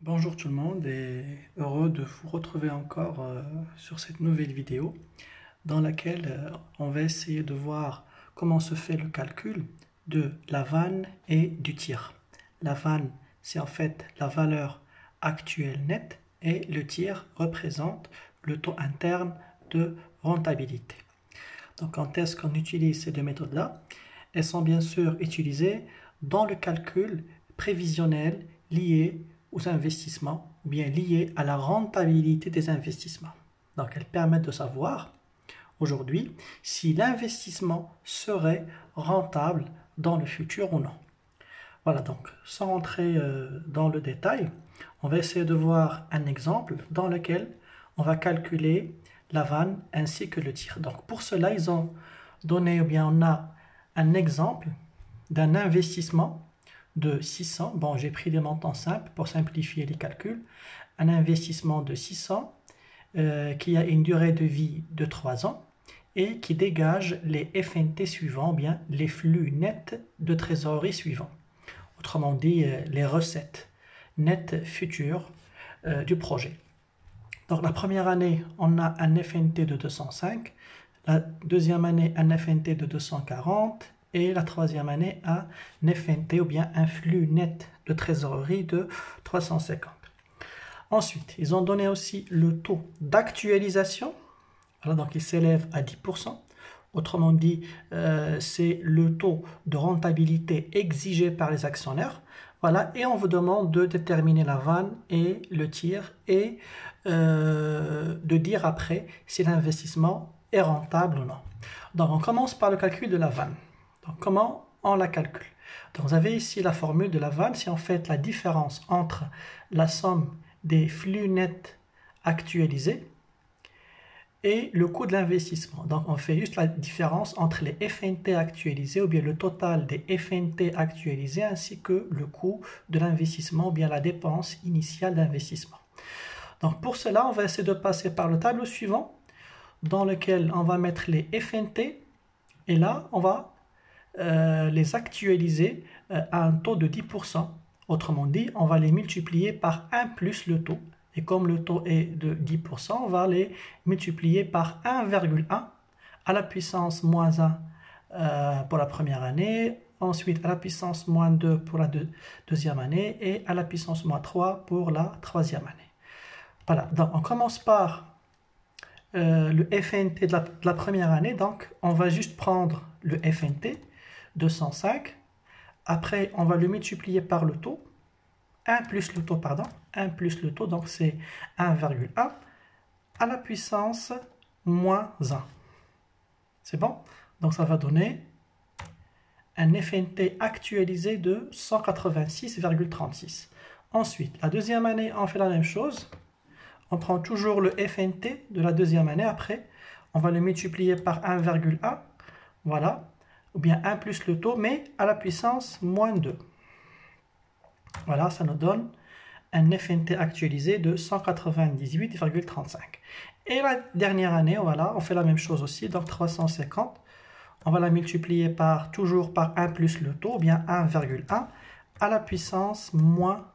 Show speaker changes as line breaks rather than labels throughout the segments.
Bonjour tout le monde et heureux de vous retrouver encore sur cette nouvelle vidéo dans laquelle on va essayer de voir comment se fait le calcul de la vanne et du tir. La vanne, c'est en fait la valeur actuelle nette et le tir représente le taux interne de rentabilité. Donc quand est-ce qu'on utilise ces deux méthodes-là? Elles sont bien sûr utilisées dans le calcul prévisionnel lié aux investissements, ou bien liés à la rentabilité des investissements. Donc elles permettent de savoir aujourd'hui si l'investissement serait rentable dans le futur ou non. Voilà, donc sans rentrer dans le détail, on va essayer de voir un exemple dans lequel on va calculer la vanne ainsi que le tir. Donc pour cela, ils ont donné, ou bien on a un exemple d'un investissement de 600. Bon, j'ai pris des montants simples pour simplifier les calculs. Un investissement de 600 qui a une durée de vie de 3 ans et qui dégage les FNT suivants, ou bien les flux nets de trésorerie suivants. Autrement dit, les recettes nettes futures du projet. Donc la première année, on a un FNT de 205, la deuxième année, un FNT de 240, et la troisième année, un FNT, ou bien un flux net de trésorerie de 350. Ensuite, ils ont donné aussi le taux d'actualisation. Voilà, donc il s'élève à 10%. Autrement dit, c'est le taux de rentabilité exigé par les actionnaires. Voilà, et on vous demande de déterminer la vanne et le tir et de dire après si l'investissement est rentable ou non. Donc on commence par le calcul de la vanne. Donc comment on la calcule? Donc vous avez ici la formule de la vanne, c'est en fait la différence entre la somme des flux nets actualisés et le coût de l'investissement. Donc on fait juste la différence entre les FNT actualisés ou bien le total des FNT actualisés ainsi que le coût de l'investissement ou bien la dépense initiale d'investissement. Donc pour cela, on va essayer de passer par le tableau suivant dans lequel on va mettre les FNT et là on va les actualiser à un taux de 10%. Autrement dit, on va les multiplier par 1 plus le taux. Et comme le taux est de 10%, on va les multiplier par 1,1 à la puissance moins 1 pour la première année, ensuite à la puissance moins 2 pour la deuxième année et à la puissance moins 3 pour la troisième année. Voilà, donc on commence par le FNT de la première année, donc on va juste prendre le FNT, 205, après on va le multiplier par le taux, 1 plus le taux, pardon, 1 plus le taux, donc c'est 1,1 à la puissance moins 1. C'est bon? Donc ça va donner un FNT actualisé de 186,36. Ensuite, la deuxième année, on fait la même chose. On prend toujours le FNT de la deuxième année. Après, on va le multiplier par 1,1. Voilà. Ou bien 1 plus le taux, mais à la puissance moins 2. Voilà, ça nous donne un FNT actualisé de 198,35. Et la dernière année, voilà, on fait la même chose aussi, donc 350. On va la multiplier par, toujours par 1 plus le taux, ou bien 1,1 à la puissance moins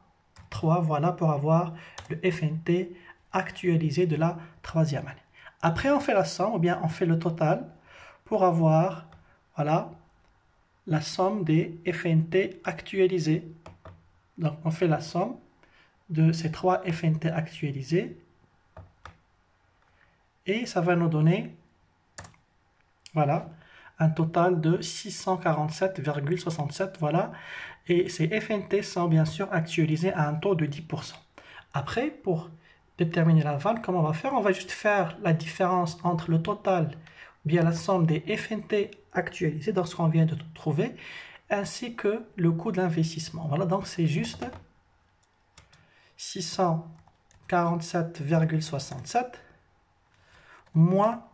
3, voilà, pour avoir le FNT actualisé de la troisième année. Après, on fait la somme, ou bien on fait le total pour avoir, voilà, la somme des FNT actualisés. Donc, on fait la somme de ces trois FNT actualisés et ça va nous donner, voilà, un total de 647,67, voilà, et ces FNT sont bien sûr actualisés à un taux de 10%. Après, pour déterminer la vanne, comment on va faire? On va juste faire la différence entre le total, bien la somme des FNT actualisés dans ce qu'on vient de trouver, ainsi que le coût de l'investissement. Voilà, donc c'est juste 647,67 moins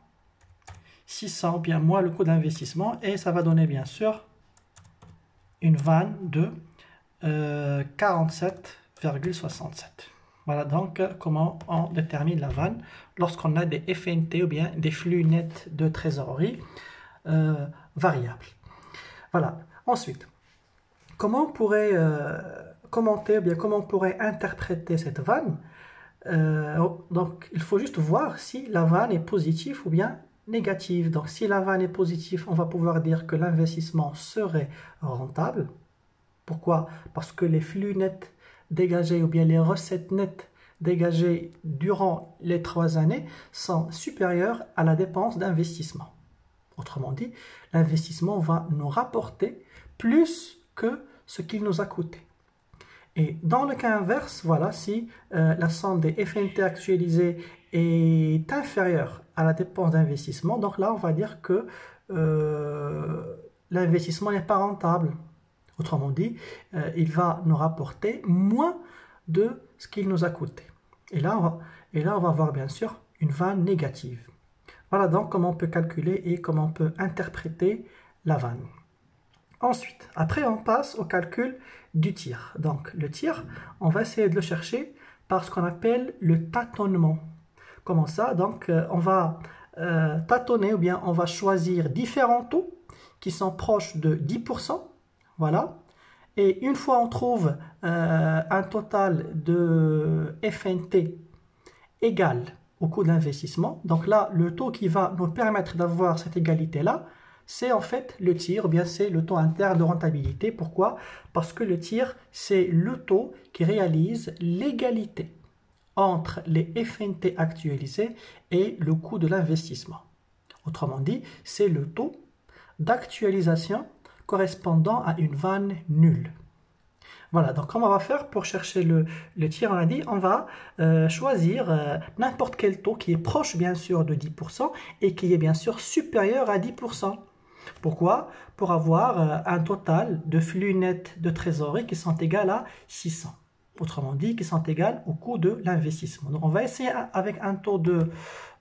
600, bien moins le coût d'investissement, et ça va donner bien sûr une vanne de 47,67. Voilà donc comment on détermine la vanne lorsqu'on a des FNT ou bien des flux nets de trésorerie variables. Voilà. Ensuite, comment commenter, ou bien comment on pourrait interpréter cette vanne. Donc, il faut juste voir si la vanne est positive ou bien négative. Donc, si la vanne est positive, on va pouvoir dire que l'investissement serait rentable. Pourquoi? Parce que les flux nets dégagés ou bien les recettes nettes dégagées durant les 3 années sont supérieures à la dépense d'investissement. Autrement dit, l'investissement va nous rapporter plus que ce qu'il nous a coûté. Et dans le cas inverse, voilà, si la somme des FNT actualisés est inférieure à la dépense d'investissement, donc là, on va dire que l'investissement n'est pas rentable. Autrement dit, il va nous rapporter moins de ce qu'il nous a coûté. Et là, on va avoir bien sûr une vanne négative. Voilà donc comment on peut calculer et comment on peut interpréter la vanne. Ensuite, après on passe au calcul du tir. Donc le tir, on va essayer de le chercher par ce qu'on appelle le tâtonnement. Comment ça? Donc on va tâtonner ou bien on va choisir différents taux qui sont proches de 10%. Voilà. Et une fois on trouve un total de FNT égal au coût d'investissement, donc là le taux qui va nous permettre d'avoir cette égalité-là, c'est en fait le tir, ou bien c'est le taux interne de rentabilité. Pourquoi? Parce que le tir, c'est le taux qui réalise l'égalité entre les FNT actualisés et le coût de l'investissement. Autrement dit, c'est le taux d'actualisation correspondant à une vanne nulle. Voilà, donc comment on va faire pour chercher le tir? On a dit, on va choisir n'importe quel taux qui est proche bien sûr de 10% et qui est bien sûr supérieur à 10%. Pourquoi? Pour avoir un total de flux nets de trésorerie qui sont égaux à 600. Autrement dit, qui sont égaux au coût de l'investissement. Donc on va essayer avec un taux de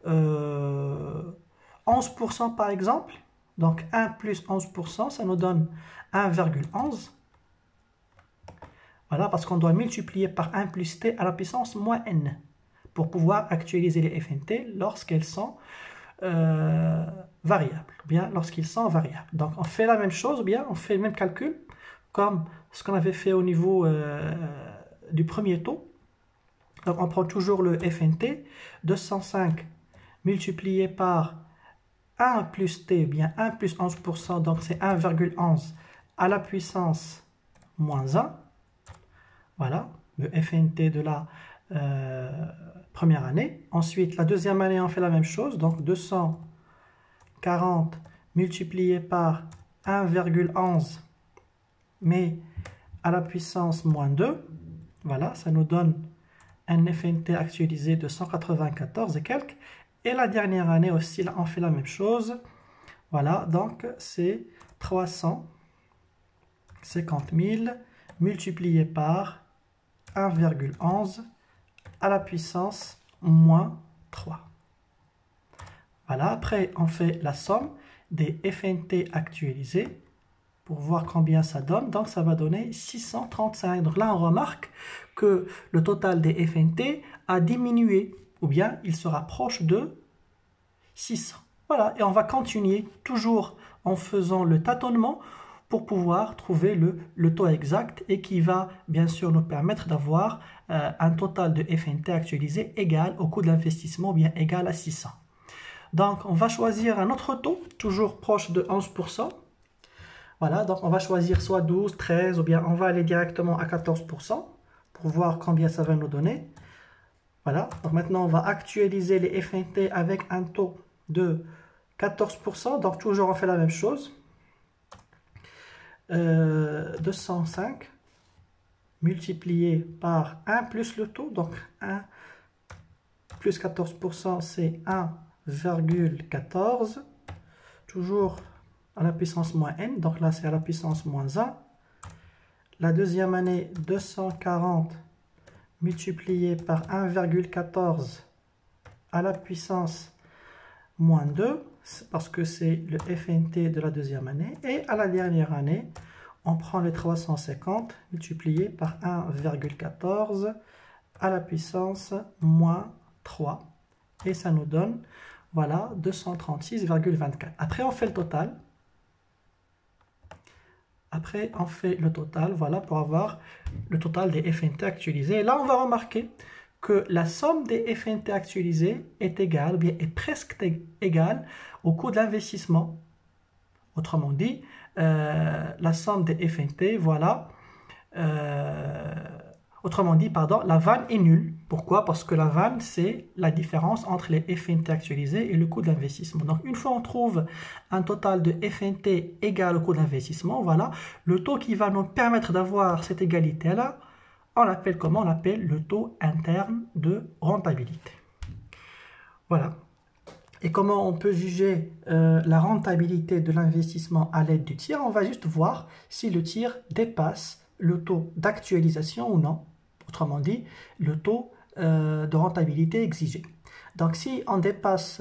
11% par exemple. Donc 1 plus 11%, ça nous donne 1,11. Voilà, parce qu'on doit multiplier par 1 plus t à la puissance moins n pour pouvoir actualiser les FNT lorsqu'elles sont variables, ou bien lorsqu'ils sont variables. Donc on fait la même chose, ou bien on fait le même calcul comme ce qu'on avait fait au niveau du premier taux. Donc on prend toujours le FNT, 205 multiplié par 1 plus t, ou bien 1 plus 11%, donc c'est 1,11 à la puissance moins 1. Voilà, le FNT de la première année. Ensuite, la deuxième année, on fait la même chose. Donc, 240 multiplié par 1,11, mais à la puissance moins 2. Voilà, ça nous donne un FNT actualisé de 194 et quelques. Et la dernière année aussi, là, on fait la même chose. Voilà, donc c'est 350 000 multiplié par 1,11 à la puissance moins 3. Voilà, après on fait la somme des FNT actualisés pour voir combien ça donne. Donc ça va donner 635. Donc là on remarque que le total des FNT a diminué, ou bien il se rapproche de 600. Voilà, et on va continuer toujours en faisant le tâtonnement pour pouvoir trouver le taux exact et qui va bien sûr nous permettre d'avoir un total de FNT actualisé égal au coût de l'investissement, bien égal à 600. Donc on va choisir un autre taux, toujours proche de 11%. Voilà, donc on va choisir soit 12, 13 ou bien on va aller directement à 14% pour voir combien ça va nous donner. Voilà, donc maintenant on va actualiser les FNT avec un taux de 14%, donc toujours on fait la même chose. 205 multiplié par 1 plus le taux, donc 1 plus 14% c'est 1,14, toujours à la puissance moins n, donc là c'est à la puissance moins 1. La deuxième année, 240 multiplié par 1,14 à la puissance moins 2, parce que c'est le FNT de la deuxième année. Et à la dernière année, on prend les 350 multiplié par 1,14 à la puissance moins 3. Et ça nous donne, voilà, 236,24. Après, on fait le total. Après, on fait le total, voilà, pour avoir le total des FNT actualisés. Et là, on va remarquer que la somme des FNT actualisés est égale, ou bien est presque égale au coût de l'investissement. Autrement dit, la somme des FNT, voilà. Autrement dit, pardon, la vanne est nulle. Pourquoi? Parce que la vanne, c'est la différence entre les FNT actualisés et le coût d'investissement. Donc, une fois on trouve un total de FNT égal au coût d'investissement, voilà, le taux qui va nous permettre d'avoir cette égalité-là, on l'appelle comment? On l'appelle le taux interne de rentabilité. Voilà. Et comment on peut juger la rentabilité de l'investissement à l'aide du tir? On va juste voir si le tir dépasse le taux d'actualisation ou non. Autrement dit, le taux de rentabilité exigé. Donc si on dépasse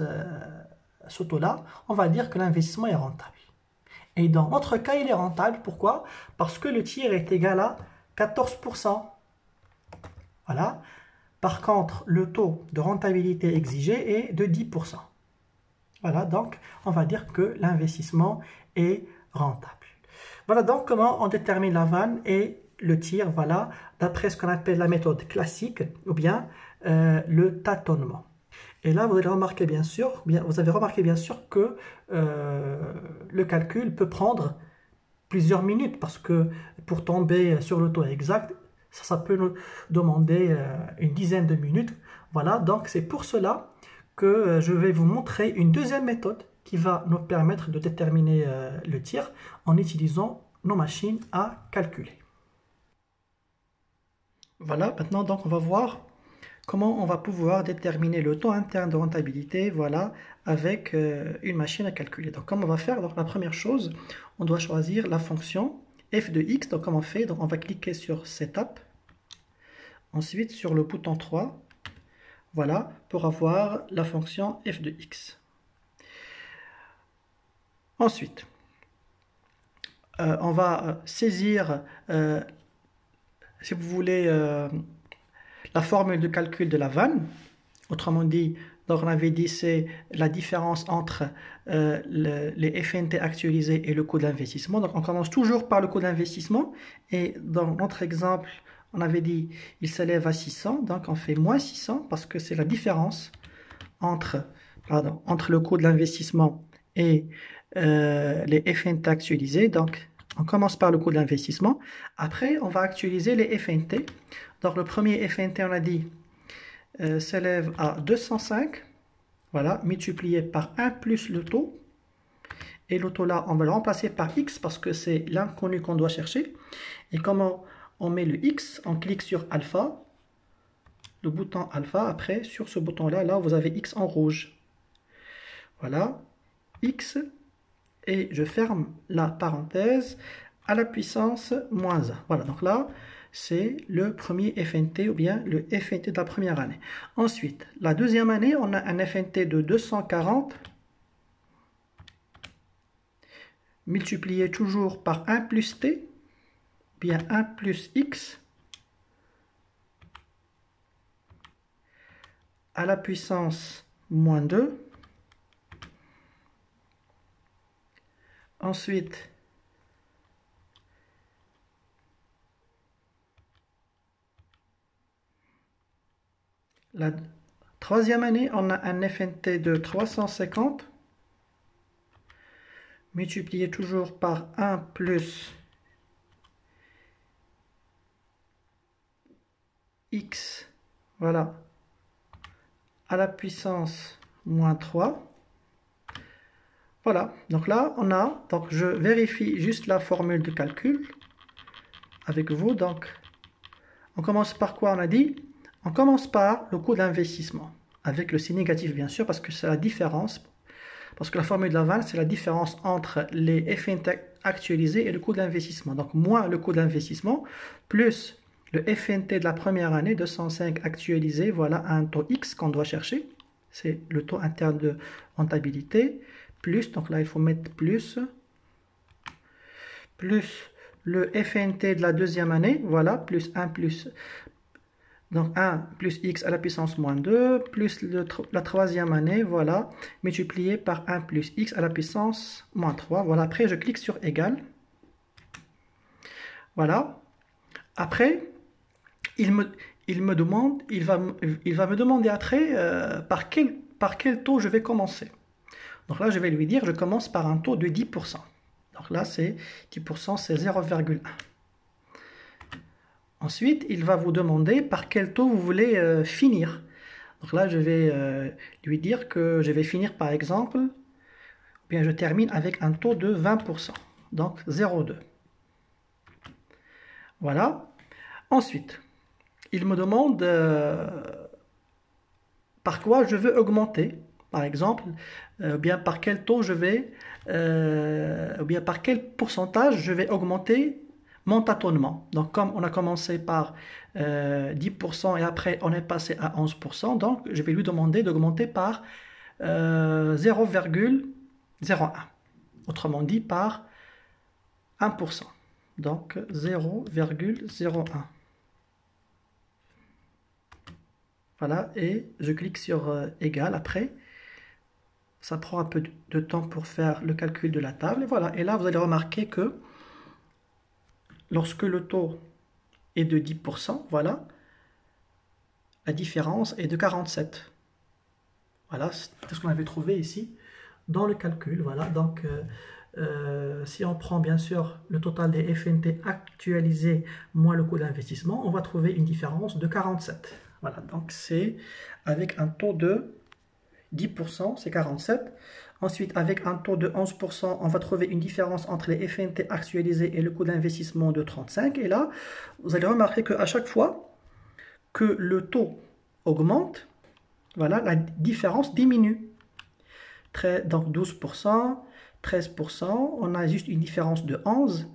ce taux-là, on va dire que l'investissement est rentable. Et dans notre cas, il est rentable. Pourquoi? Parce que le tir est égal à 14%. Voilà. Par contre, le taux de rentabilité exigé est de 10%. Voilà, donc on va dire que l'investissement est rentable. Voilà donc comment on détermine la vanne et le tir, voilà, d'après ce qu'on appelle la méthode classique ou bien le tâtonnement. Et là, vous avez remarqué bien sûr que le calcul peut prendre plusieurs minutes parce que pour tomber sur le taux exact, ça peut nous demander une dizaine de minutes. Voilà, donc c'est pour cela que je vais vous montrer une deuxième méthode qui va nous permettre de déterminer le tir en utilisant nos machines à calculer. Voilà, maintenant donc on va voir comment on va pouvoir déterminer le taux interne de rentabilité, voilà, avec une machine à calculer. Donc comment on va faire? Donc la première chose, on doit choisir la fonction f de x. Donc comment on fait? Donc on va cliquer sur Setup, ensuite sur le bouton 3, voilà, pour avoir la fonction f de x. Ensuite, on va saisir, si vous voulez, la formule de calcul de la vanne. Autrement dit, donc on avait dit c'est la différence entre les FNT actualisés et le coût d'investissement. Donc on commence toujours par le coût d'investissement. Et dans notre exemple, on avait dit il s'élève à 600. Donc on fait moins 600 parce que c'est la différence entre le coût de l'investissement et les FNT actualisés. Donc on commence par le coût de l'investissement. Après, on va actualiser les FNT. Donc, le premier FNT, on a dit, s'élève à 205. Voilà, multiplié par 1 plus le taux. Et le taux là, on va le remplacer par X parce que c'est l'inconnu qu'on doit chercher. Et comment on met le X? On clique sur alpha, le bouton alpha. Après, sur ce bouton-là, là, vous avez X en rouge. Voilà, X. Et je ferme la parenthèse à la puissance moins 1. Voilà, donc là, c'est le premier FNT ou bien le FNT de la première année. Ensuite, la deuxième année, on a un FNT de 240 multiplié toujours par 1 plus T, bien 1 plus X à la puissance moins 2. Ensuite, la troisième année, on a un FNT de 350, multiplié toujours par 1 plus X, voilà, à la puissance moins 3. Voilà, donc là, donc je vérifie juste la formule de calcul avec vous. Donc, on commence par quoi? On a dit, on commence par le coût d'investissement, avec le signe négatif bien sûr, parce que c'est la différence, parce que la formule de la vanne, c'est la différence entre les FNT actualisés et le coût d'investissement. Donc, moins le coût d'investissement, plus le FNT de la première année, 205 actualisé, voilà un taux X qu'on doit chercher, c'est le taux interne de rentabilité, plus, donc là il faut mettre plus le FNT de la deuxième année, voilà, plus 1 plus, donc 1 plus X à la puissance moins 2, plus la troisième année, voilà, multiplié par 1 plus X à la puissance moins 3, voilà, après je clique sur égal, Voilà. Après, il me demande, il va me demander après par quel taux je vais commencer. Donc là, je vais lui dire, je commence par un taux de 10%. Donc là, c'est 10%, c'est 0,1. Ensuite, il va vous demander par quel taux vous voulez finir. Donc là, je vais lui dire que je vais finir par exemple, ou bien je termine avec un taux de 20%. Donc 0,2. Voilà. Ensuite, il me demande par quoi je veux augmenter. Par exemple, ou bien par quel taux je vais, ou bien par quel pourcentage je vais augmenter mon tâtonnement. Donc comme on a commencé par 10% et après on est passé à 11%, donc je vais lui demander d'augmenter par 0,01. Autrement dit par 1%. Donc 0,01. Voilà, et je clique sur égal après. Ça prend un peu de temps pour faire le calcul de la table. Et voilà, et là vous allez remarquer que lorsque le taux est de 10%, voilà, la différence est de 47. Voilà, c'est ce qu'on avait trouvé ici dans le calcul. Voilà, donc si on prend bien sûr le total des FNT actualisés moins le coût d'investissement, on va trouver une différence de 47. Voilà, donc c'est avec un taux de 10%, c'est 47. Ensuite, avec un taux de 11%, on va trouver une différence entre les FNT actualisés et le coût d'investissement de 35. Et là, vous allez remarquer qu'à chaque fois que le taux augmente, voilà, la différence diminue. Donc 12%, 13%, on a juste une différence de 11.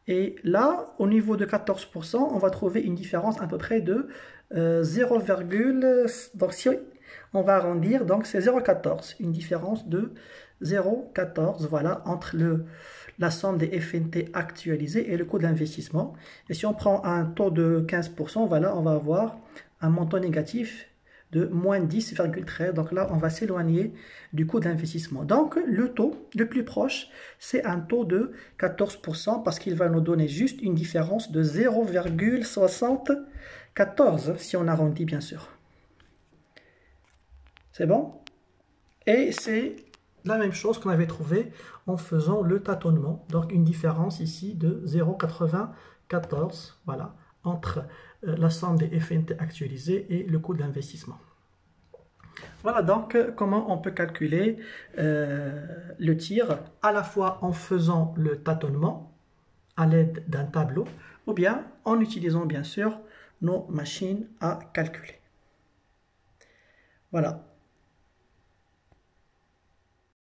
Et là, au niveau de 14%, on va trouver une différence à peu près de 0, donc si on va arrondir, donc c'est 0,14, une différence de 0,14, voilà, entre la somme des FNT actualisés et le coût d'investissement. Et si on prend un taux de 15%, voilà, on va avoir un montant négatif de moins 10,13. Donc là, on va s'éloigner du coût d'investissement. Donc le taux le plus proche, c'est un taux de 14% parce qu'il va nous donner juste une différence de 0,74 si on arrondit bien sûr. C'est bon? Et c'est la même chose qu'on avait trouvé en faisant le tâtonnement. Donc une différence ici de 0,94, voilà, entre la somme des FNT actualisés et le coût d'investissement. Voilà donc comment on peut calculer le tir à la fois en faisant le tâtonnement à l'aide d'un tableau ou bien en utilisant bien sûr nos machines à calculer. Voilà.